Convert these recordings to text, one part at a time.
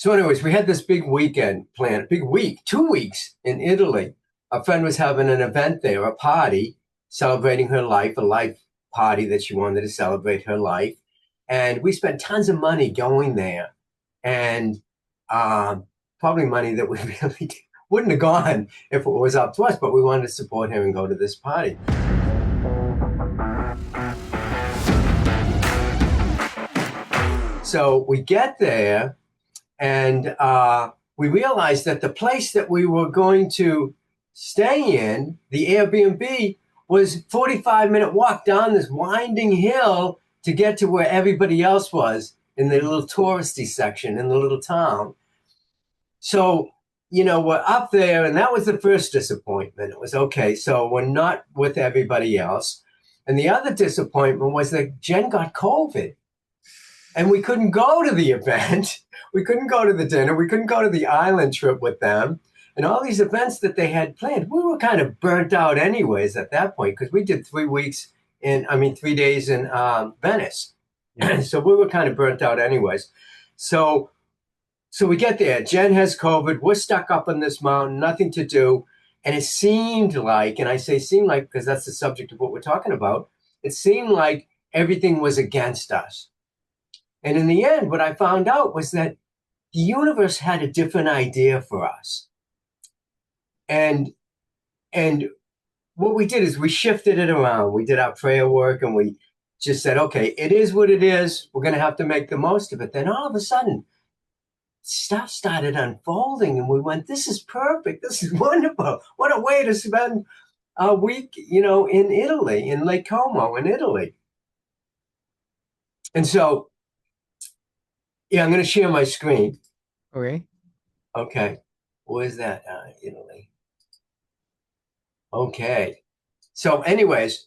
So anyways, we had this big weekend planned, big week, 2 weeks in Italy. A friend was having an event there, a party celebrating her life, a life party that she wanted to celebrate her life. And we spent tons of money going there, and probably money that we really wouldn't have gone if it was up to us, but we wanted to support her and go to this party. So we get there, and we realized that the place that we were going to stay in, the Airbnb, was 45-minute walk down this winding hill to get to where everybody else was in the little touristy section in the little town. So, we're up there, and that was the first disappointment. It was, okay, so we're not with everybody else. And the other disappointment was that Jen got COVID. And we couldn't go to the event. We couldn't go to the dinner. We couldn't go to the island trip with them. And all these events that they had planned, we were kind of burnt out anyways at that point, because we did 3 days in Venice. Yeah. So we were kind of burnt out anyways. So we get there. Jen has COVID. We're stuck up on this mountain, nothing to do. And it seemed like, and I say seemed like because that's the subject of what we're talking about, it seemed like everything was against us. And in the end, what I found out was that the universe had a different idea for us. And what we did is we shifted it around. We did our prayer work, and we just said, okay, it is what it is. We're going to have to make the most of it. Then all of a sudden, stuff started unfolding, and we went, this is perfect. This is wonderful. What a way to spend a week, in Italy, in Lake Como in Italy. And so, yeah, I'm going to share my screen. Okay. Okay. Where's that? Italy. Okay. So anyways,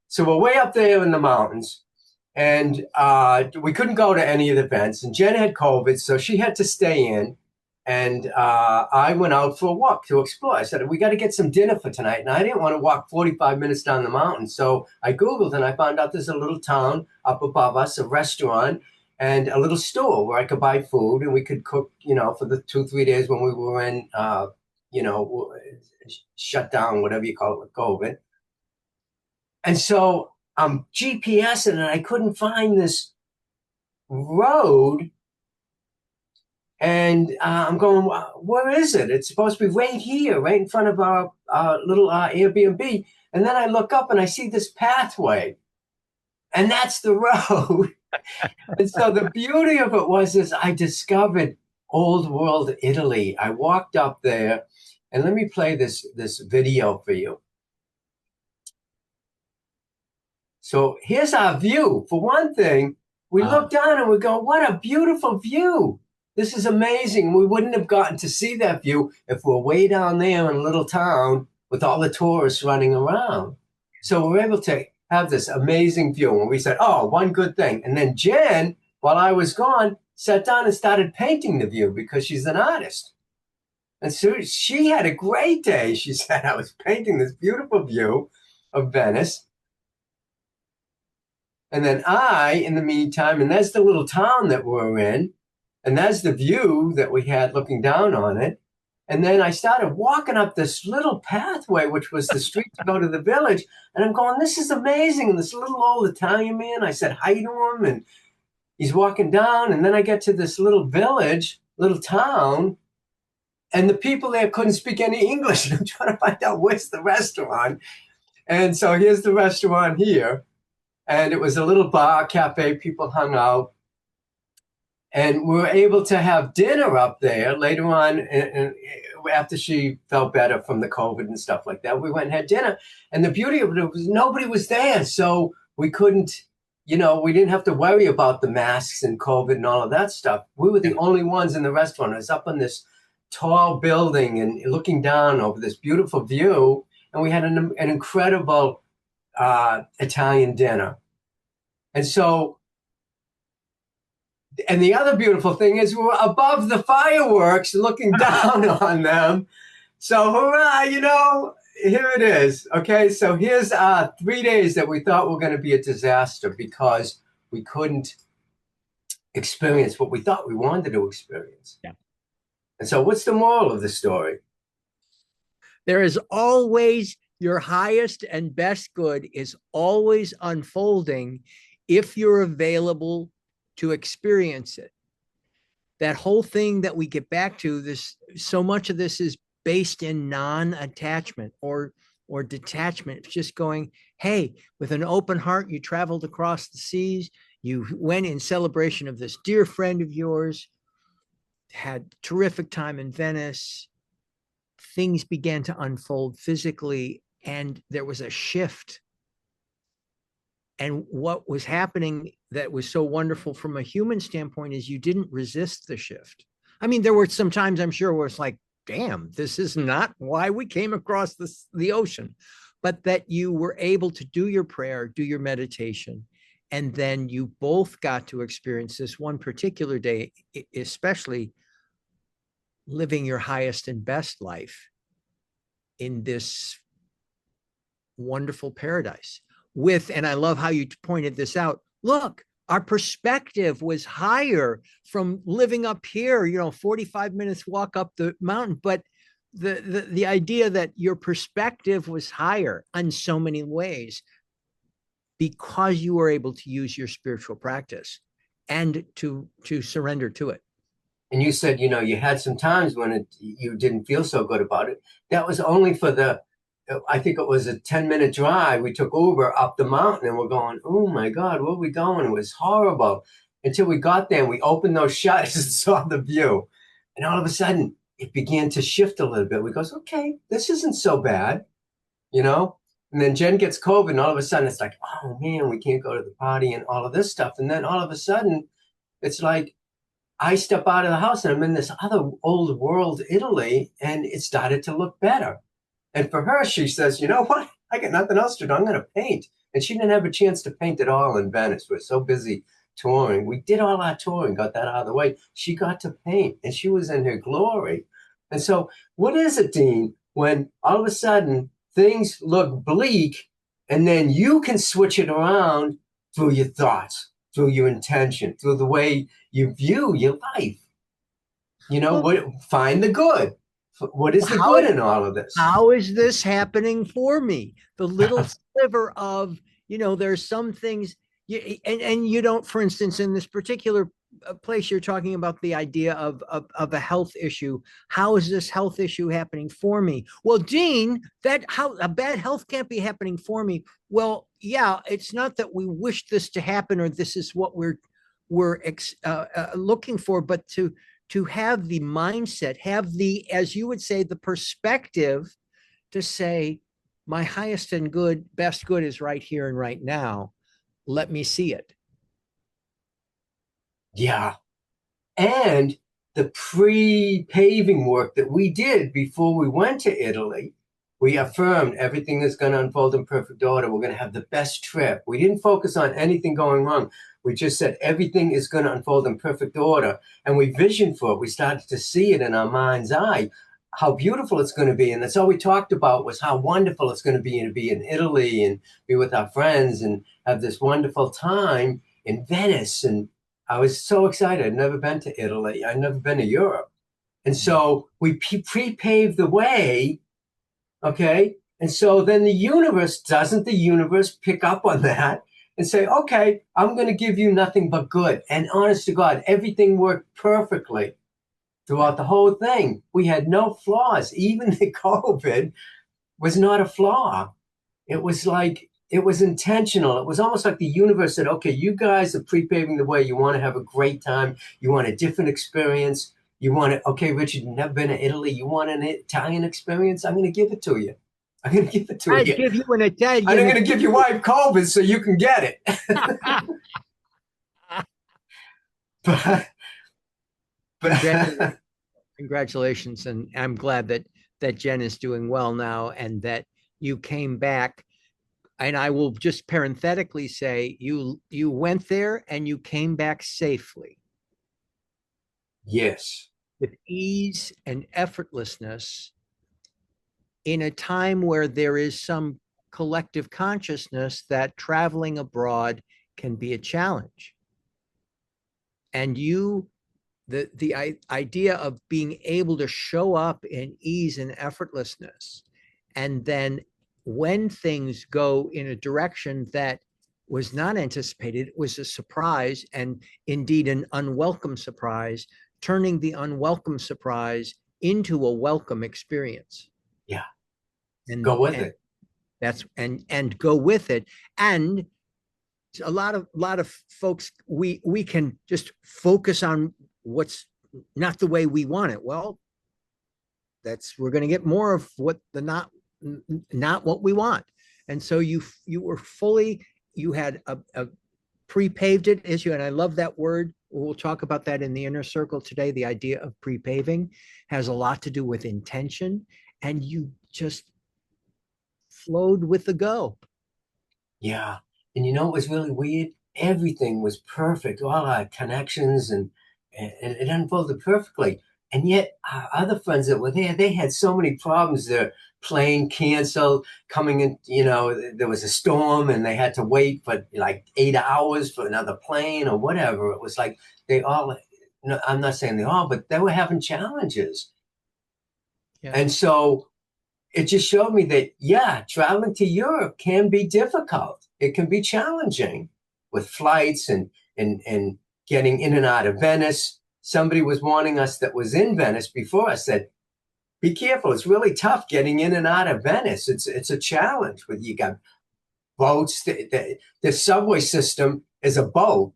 so we're way up there in the mountains, and we couldn't go to any of the events. And Jen had COVID, so she had to stay in. And I went out for a walk to explore. I said, we got to get some dinner for tonight. And I didn't want to walk 45 minutes down the mountain. So I Googled, and I found out there's a little town up above us, a restaurant, and a little store where I could buy food, and we could cook, for the 2-3 days when we were in, shut down, whatever you call it, with COVID. And so I'm GPSing, and I couldn't find this road. And I'm going, where is it? It's supposed to be right here, right in front of our little Airbnb. And then I look up, and I see this pathway, and that's the road. And so the beauty of it was I discovered old world Italy. I walked up there, and let me play this video for you. So here's our view. For one thing, we look down and we go, what a beautiful view. This is amazing. We wouldn't have gotten to see that view if we're way down there in a little town with all the tourists running around. So we're able to have this amazing view. And we said, oh, one good thing. And then Jen, while I was gone, sat down and started painting the view because she's an artist. And so she had a great day. She said, I was painting this beautiful view of Venice. And then in the meantime, and that's the little town that we're in, and that's the view that we had looking down on it. And then I started walking up this little pathway, which was the street to go to the village. And I'm going, this is amazing. And this little old Italian man, I said hi to him, and he's walking down. And then I get to this little village, little town, and the people there couldn't speak any English. And I'm trying to find out where's the restaurant. And so here's the restaurant here. And it was a little bar, cafe, people hung out. And we were able to have dinner up there later on, and after she felt better from the COVID and stuff like that. We went and had dinner. And the beauty of it was nobody was there. So we couldn't, we didn't have to worry about the masks and COVID and all of that stuff. We were the only ones in the restaurant. It was up on this tall building and looking down over this beautiful view. And we had an incredible Italian dinner. And so, and the other beautiful thing is we're above the fireworks looking down on them. So hurrah, here it is. Okay, so here's 3 days that we thought were going to be a disaster because we couldn't experience what we thought we wanted to experience. Yeah. And so, what's the moral of the story? There is always your highest and best good is always unfolding if you're available to experience it. That whole thing that we get back to, this, so much of this is based in non-attachment or detachment. It's just going, hey, with an open heart, you traveled across the seas, you went in celebration of this dear friend of yours, had terrific time in Venice, things began to unfold physically, and there was a shift. And what was happening that was so wonderful from a human standpoint is you didn't resist the shift. I mean, there were some times I'm sure where it's like, damn, this is not why we came across the ocean, but that you were able to do your prayer, do your meditation, and then you both got to experience this one particular day, especially living your highest and best life in this wonderful paradise with, and I love how you pointed this out. Look, our perspective was higher from living up here, 45 minutes walk up the mountain, but the idea that your perspective was higher in so many ways because you were able to use your spiritual practice and to surrender to it. And you said, you had some times when you didn't feel so good about it. That was only for I think it was a 10-minute drive. We took Uber up the mountain and we're going, oh my God, where are we going? It was horrible. Until we got there and we opened those shutters and saw the view. And all of a sudden, it began to shift a little bit. We goes, okay, this isn't so bad, you know? And then Jen gets COVID and all of a sudden it's like, oh man, we can't go to the party and all of this stuff. And then all of a sudden, it's like, I step out of the house and I'm in this other old world, Italy, and it started to look better. And for her, she says, you know what? I got nothing else to do. I'm going to paint. And she didn't have a chance to paint at all in Venice. We're so busy touring. We did all our touring, got that out of the way. She got to paint and she was in her glory. And so, what is it, Dean, when all of a sudden things look bleak and then you can switch it around through your thoughts, through your intention, through the way you view your life? Well, Find the good. What is the how good in all of this? how is this happening for me? The little sliver of, there's some things and you don't, for instance, in this particular place, you're talking about the idea of a health issue. How is this health issue happening for me? Well, Dean, that how a bad health can't be happening for me. Well, yeah, it's not that we wish this to happen or this is what we're looking for, but to have the mindset, have the, as you would say, the perspective to say, my highest and best good is right here and right now. Let me see it. Yeah. And the pre-paving work that we did before we went to Italy, we affirmed everything is going to unfold in perfect order. We're going to have the best trip. We didn't focus on anything going wrong. We just said everything is going to unfold in perfect order. And we visioned for it. We started to see it in our mind's eye, how beautiful it's going to be. And that's all we talked about was how wonderful it's going to be in Italy and be with our friends and have this wonderful time in Venice. And I was so excited. I'd never been to Italy. I'd never been to Europe. And so we pre-paved the way. Okay. And so then doesn't the universe pick up on that and say, okay, I'm going to give you nothing but good. And honest to God, everything worked perfectly throughout the whole thing. We had no flaws. Even the COVID was not a flaw. It was like, it was intentional. It was almost like the universe said, okay, you guys are pre-paving the way. You want to have a great time. You want a different experience. You want it. Okay, Richard, you've never been to Italy. You want an Italian experience? I'm going to give it to you. I'm going to give it to I'd you. give you an I'm Italian. going to give your wife COVID so you can get it. but, Congratulations. but Congratulations. And I'm glad that Jen is doing well now and that you came back. And I will just parenthetically say you went there and you came back safely yes, with ease and effortlessness in a time where there is some collective consciousness that traveling abroad can be a challenge. And you idea of being able to show up in ease and effortlessness, and then when things go in a direction that was not anticipated, it was a surprise, and indeed an unwelcome surprise, turning the unwelcome surprise into a welcome experience. Yeah. And Go with it. That's and go with it. And a lot of folks, we can just focus on what's not the way we want it. Well, we're going to get more of what the not what we want. And so you were fully, you had a pre-paved it issue. And I love that word. We'll talk about that in the inner circle today. The idea of pre-paving has a lot to do with intention, and you just flowed with the go. Yeah. And you know what was really weird? Everything was perfect. All our connections and it unfolded perfectly. And yet our other friends that were there, they had so many problems. Their plane canceled, coming in, there was a storm and they had to wait for like 8 hours for another plane or whatever. It was like they all, no, I'm not saying they all, but they were having challenges. Yeah. And so it just showed me that, yeah, traveling to Europe can be difficult. It can be challenging with flights and getting in and out of Venice. Somebody was warning us that was in Venice before us, said, be careful. It's really tough getting in and out of Venice. It's a challenge. But you got boats. The subway system is a boat.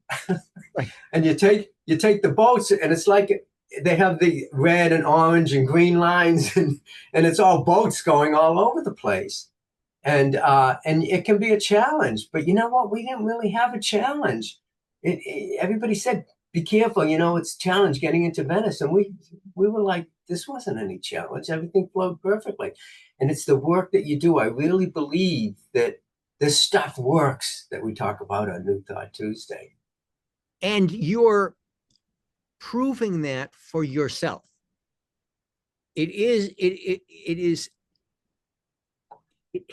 Right. And you take the boats, and it's like they have the red and orange and green lines, and it's all boats going all over the place. And it can be a challenge. But you know what? We didn't really have a challenge. Everybody said, be careful, it's a challenge getting into Venice. And we were like, this wasn't any challenge. Everything flowed perfectly. And it's the work that you do. I really believe that this stuff works that we talk about on New Thought Tuesday. And you're proving that for yourself. It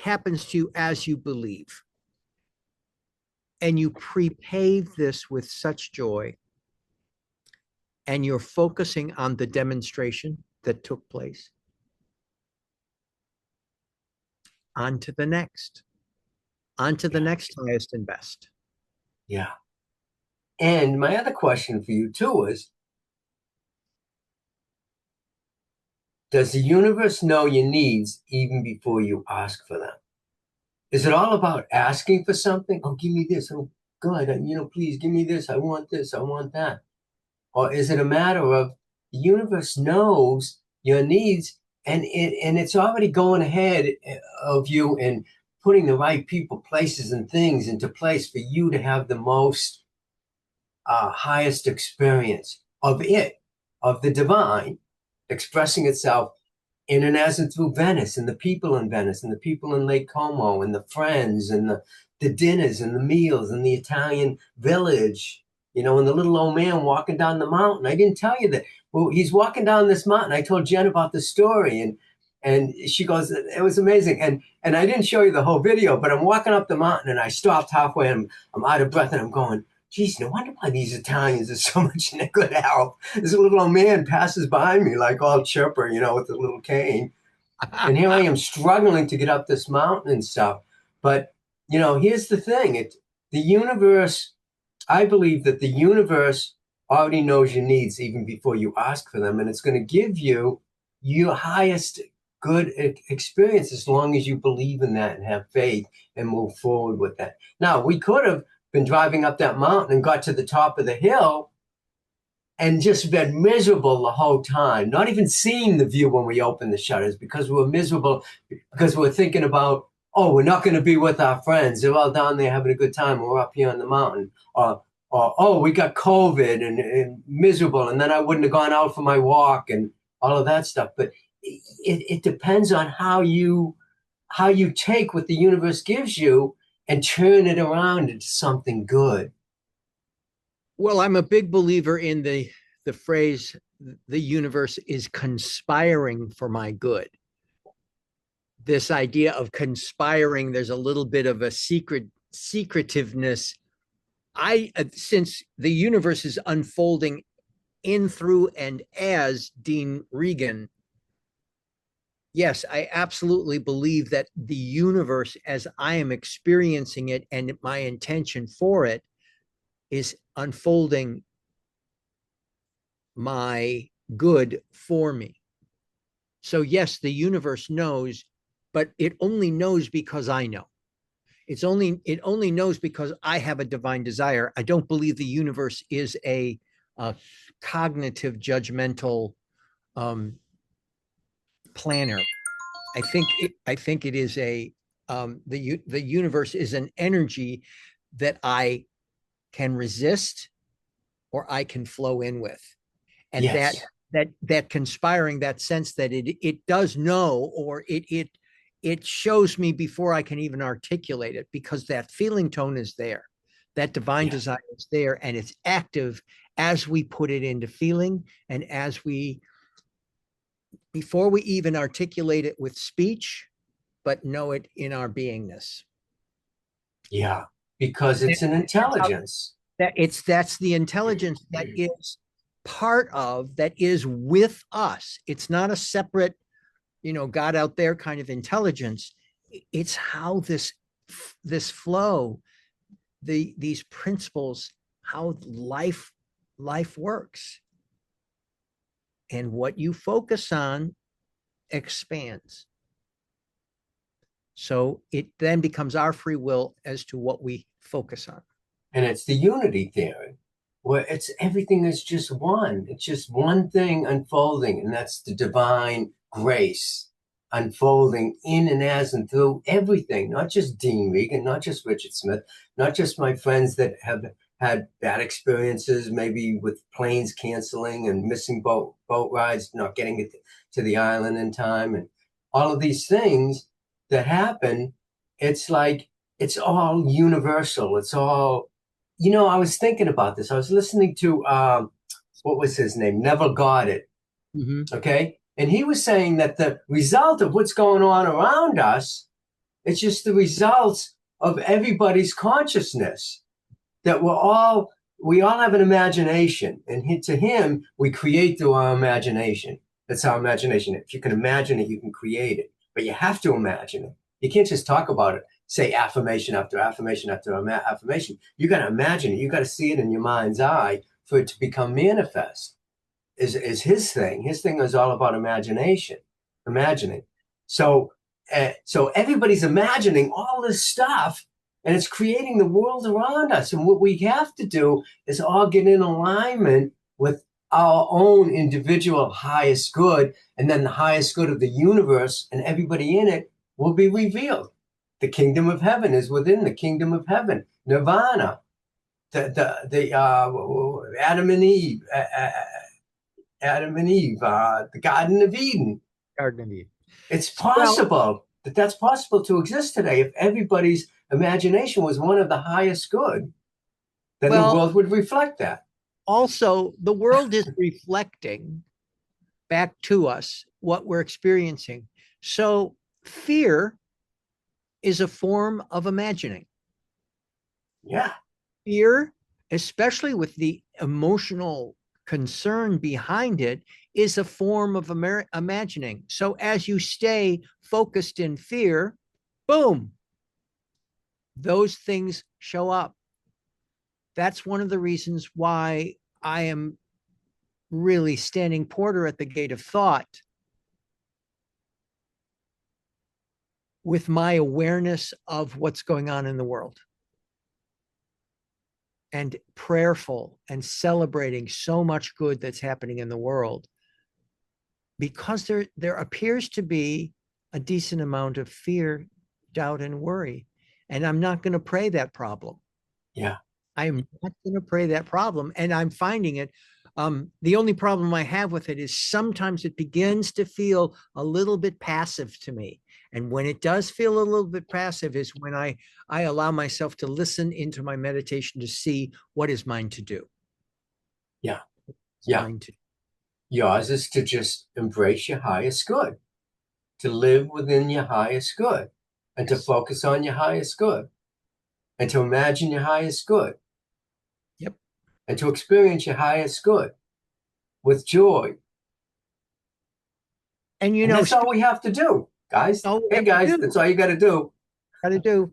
happens to you as you believe. And you prepave this with such joy. And you're focusing on the demonstration that took place. On to the next. On to the next highest and best. Yeah. And my other question for you too is, does the universe know your needs even before you ask for them? Is it all about asking for something? Oh, give me this. Oh, God, please give me this. I want this. I want that. Or is it a matter of the universe knows your needs, and it's already going ahead of you and putting the right people, places, and things into place for you to have the most highest experience of the divine expressing itself in and as and through Venice, and the people in Venice, and the people in Lake Como, and the friends, and the dinners, and the meals, and the Italian village, and the little old man walking down the mountain. I didn't tell you that. Well, he's walking down this mountain. I told Jen about the story, and she goes, it was amazing. And I didn't show you the whole video, but I'm walking up the mountain, and I stopped halfway, and I'm out of breath, and I'm going, geez, no wonder why these Italians are so much in good health. This little old man passes by me like all chipper, with a little cane. And here I am struggling to get up this mountain and stuff. But, here's the thing. The universe, I believe that the universe already knows your needs even before you ask for them. And it's going to give you your highest good experience as long as you believe in that and have faith and move forward with that. Now, we could have been driving up that mountain and got to the top of the hill and just been miserable the whole time, not even seeing the view when we opened the shutters because we were miserable, because we were thinking about, oh, we're not going to be with our friends. They're all down there having a good time. We're up here on the mountain. Or oh, we got COVID and miserable. And then I wouldn't have gone out for my walk and all of that stuff. But it depends on how you take what the universe gives you and turn it around into something good. Well, I'm a big believer in the phrase, the universe is conspiring for my good. This idea of conspiring, there's a little bit of a secretiveness. Since the universe is unfolding in, through, and as Dean Regan, yes, I absolutely believe that the universe as I am experiencing it and my intention for it is unfolding my good for me. So yes, the universe knows, but it only knows because I know. It only knows because I have a divine desire. I don't believe the universe is a cognitive, judgmental um, planner. I think it is the universe is an energy that I can resist or I can flow in with, and that Yes. that conspiring, that sense that it does know, or it shows me before I can even articulate it, because that feeling tone is there, that divine Yeah. desire is there, and it's active as we put it into feeling, and as we, before we even articulate it with speech, but know it in our beingness. Yeah. Because it's an That's how intelligence. that's the intelligence that is part of, that is with us. It's not a separate, God out there kind of intelligence. It's how this flow, these principles, how life works, and what you focus on expands. So it then becomes our free will as to what we focus on. And it's the unity theory, where it's everything is just one. It's just one thing unfolding, and that's the divine grace unfolding in and as and through everything, not just Dean Regan, not just Richard Smith, not just my friends that have had bad experiences, maybe with planes canceling and missing boat rides, not getting it to the island in time, and all of these things that happen. It's like it's all universal. It's all, I was thinking about this. I was listening to what was his name? Neville Goddard. Mm-hmm. Okay. And he was saying that the result of what's going on around us, it's just the results of everybody's consciousness. That we all have an imagination. And to him, we create through our imagination. That's our imagination. If you can imagine it, you can create it. But you have to imagine it. You can't just talk about it, say affirmation after affirmation after affirmation. You got to imagine it. You got to see it in your mind's eye for it to become manifest. Is his thing. His thing is all about imagination, imagining. So everybody's imagining all this stuff, and it's creating the world around us. And what we have to do is all get in alignment with our own individual highest good, and then the highest good of the universe and everybody in it will be revealed. The kingdom of heaven is within the kingdom of heaven. Nirvana, the Adam and Eve, the Garden of Eden. Garden of Eden. It's Well, possible that's possible to exist today if everybody's imagination was one of the highest good. Then the well, world would reflect that. also the world is reflecting back to us what we're experiencing. So fear is a form of imagining. Yeah, Fear, especially with the emotional concern behind it, is a form of imagining. So as you stay focused in fear, boom, those things show up. That's one of the reasons why I am really standing porter at the gate of thought with my awareness of what's going on in the world, and prayerful and celebrating so much good that's happening in the world, because there appears to be a decent amount of fear, doubt, and worry. And I'm not going to pray that problem. yeah, I'm not going to pray that problem. And I'm finding it. The only problem I have with it is sometimes it begins to feel a little bit passive to me. And when it does feel a little bit passive is when I allow myself to listen into my meditation to see what is mine to do. yeah, It's yeah. mine to. Yours is to just embrace your highest good, to live within your highest good, and to Yes. focus on your highest good, and to imagine your highest good, Yep. and to experience your highest good. with joy. And you And know, that's all we have to do, guys. all we Hey, have to guys, do, that's all you got to do. gotta do.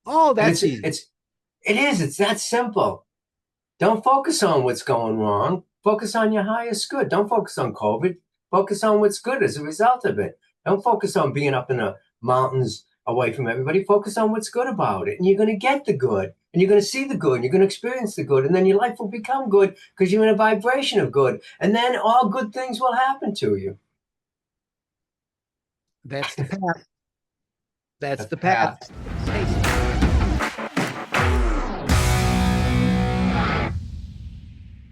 Oh, And that's easy. it's that simple. Don't focus on what's going wrong. Focus on your highest good. Don't focus on COVID. Focus on what's good as a result of it. Don't focus on being up in the mountains away from everybody. Focus on what's good about it. And you're going to get the good. And you're going to see the good. And you're going to experience the good. And then your life will become good because you're in a vibration of good. And then all good things will happen to you. That's the path. That's The the path. path. Stay